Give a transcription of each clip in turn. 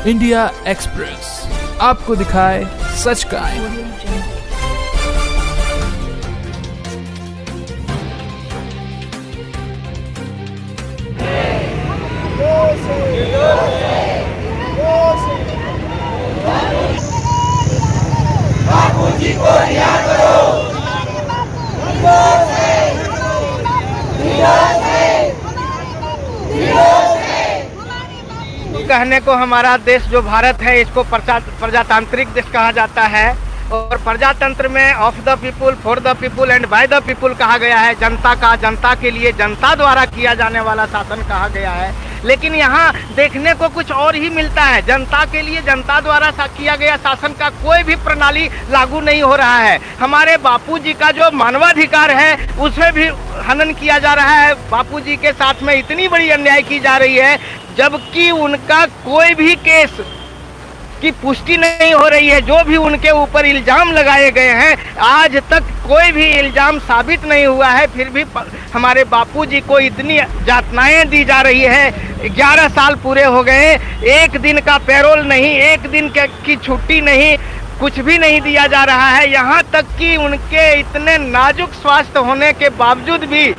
India express आपको दिखाए सच का बापूजी को न्याय करो। कहने को हमारा देश जो भारत है इसको प्रजातांत्रिक देश कहा जाता है और प्रजातंत्र में of the people, for the people and by the people कहा गया है। जनता का, जनता के लिए, जनता द्वारा किया जाने वाला शासन कहा गया है। लेकिन यहाँ देखने को कुछ और ही मिलता है। जनता के लिए, जनता द्वारा किया गया शासन का कोई भी प्रणाली लागू नहीं हो रहा है। हमारे बापूजी का जो मानवाधिकार है उसे भी हनन किया जा रहा है। बापूजी के साथ में इतनी बड़ी अन्याय की जा रही है जबकि उनका कोई भी केस की पुष्टि नहीं हो रही है। जो भी उनके ऊपर इल्जाम लगाए गए हैं आज तक कोई भी इल्जाम साबित नहीं हुआ है। फिर भी हमारे बापूजी को इतनी यातनाएं दी जा रही है। 11 साल पूरे हो गए, एक दिन का पैरोल नहीं, एक दिन की छुट्टी नहीं, कुछ भी नहीं दिया जा रहा है। यहाँ तक कि उनके इतने नाजुक स्वास्थ्य होने के बावजूद भी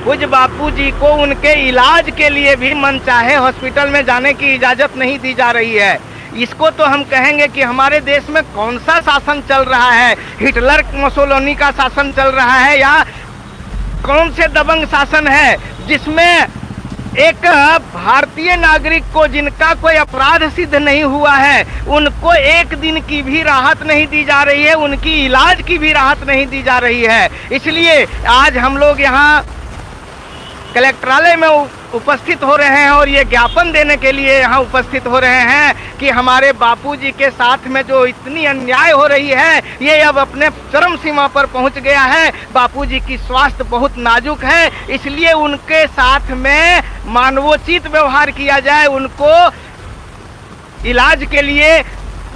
पूज्य बापूजी को उनके इलाज के लिए भी मनचाहे हॉस्पिटल में जाने की इजाजत नहीं दी जा रही है। इसको तो हम कहेंगे कि हमारे देश में कौन सा शासन चल रहा है? हिटलर मुसोलिनी का शासन चल रहा है या कौन से दबंग शासन है जिसमें एक भारतीय नागरिक को जिनका कोई अपराध सिद्ध नहीं हुआ है उनको एक दिन की भी राहत नहीं दी जा रही है, उनकी इलाज की भी राहत नहीं दी जा रही है। इसलिए आज हम लोग यहाँ कलेक्टरालय में उपस्थित हो रहे हैं और ये ज्ञापन देने के लिए यहाँ उपस्थित हो रहे हैं कि हमारे बापूजी के साथ में जो इतनी अन्याय हो रही है ये अब अपने चरम सीमा पर पहुंच गया है। बापूजी की स्वास्थ्य बहुत नाजुक है, इसलिए उनके साथ में मानवोचित व्यवहार किया जाए, उनको इलाज के लिए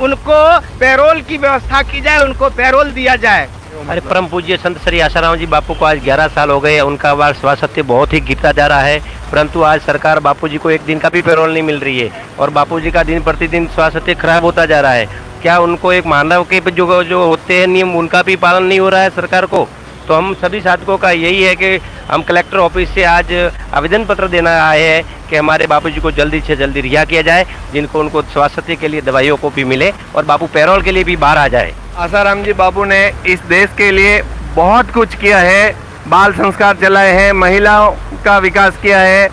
उनको पैरोल की व्यवस्था की जाए, उनको पैरोल दिया जाए। अरे परम पूज्य संत श्री आसाराम जी बापू को आज 11 साल हो गए। उनका स्वास्थ्य बहुत ही गिरता जा रहा है, परंतु आज सरकार बापूजी को एक दिन का भी पैरोल नहीं मिल रही है और बापूजी का दिन प्रतिदिन स्वास्थ्य खराब होता जा रहा है। क्या उनको एक मानव के जो होते हैं नियम उनका भी पालन नहीं हो रहा है सरकार को? तो हम सभी साधकों का यही है कि हम कलेक्टर ऑफिस से आज आवेदन पत्र देना आए हैं कि हमारे बापूजी को जल्दी से जल्दी रिहा किया जाए, जिनको उनको स्वास्थ्य के लिए दवाइयों को भी मिले और बापू पैरोल के लिए भी बाहर आ जाए। आसाराम जी बापू ने इस देश के लिए बहुत कुछ किया है, बाल संस्कार चलाए हैं, महिलाओं का विकास किया है,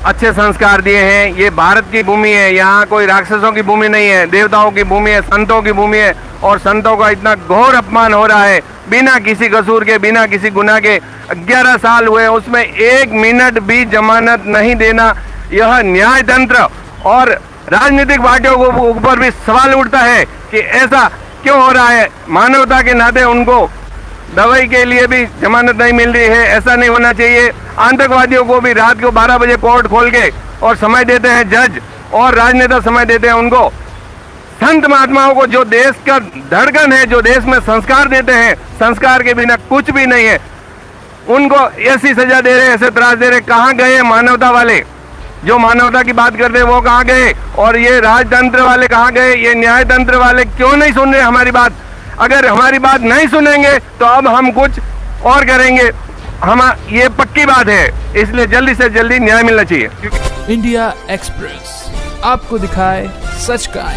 अच्छे संस्कार दिए हैं। ये भारत की भूमि है, यहाँ कोई राक्षसों की भूमि नहीं है, देवताओं की भूमि है, संतों की भूमि है और संतों का इतना घोर अपमान हो रहा है बिना किसी कसूर के, बिना किसी गुनाह के। 11 साल हुए, उसमें 1 मिनट भी जमानत नहीं देना, यह न्याय तंत्र और राजनीतिक पार्टियों को ऊपर भी सवाल उठता है कि ऐसा क्यों हो रहा है। मानवता के नाते उनको दवाई के लिए भी जमानत नहीं मिल रही है, ऐसा नहीं होना चाहिए। आतंकवादियों को भी रात को 12 बजे कोर्ट खोल के और समय देते हैं जज और राजनेता समय देते हैं उनको। संत महात्माओं को जो देश का धड़कन है, जो देश में संस्कार देते हैं, संस्कार के बिना कुछ भी नहीं है, उनको ऐसी सजा दे रहे, ऐसे त्रास दे रहे। कहाँ गए मानवता वाले? जो मानवता की बात करते हैं वो कहाँ गए? और ये राजतंत्र वाले कहाँ गए? ये न्याय तंत्र वाले क्यों नहीं सुन रहे हमारी बात? अगर हमारी बात नहीं सुनेंगे तो अब हम कुछ और करेंगे, हम ये पक्की बात है। इसलिए जल्दी से जल्दी न्याय मिलना चाहिए। इंडिया एक्सप्रेस आपको दिखाए सच का।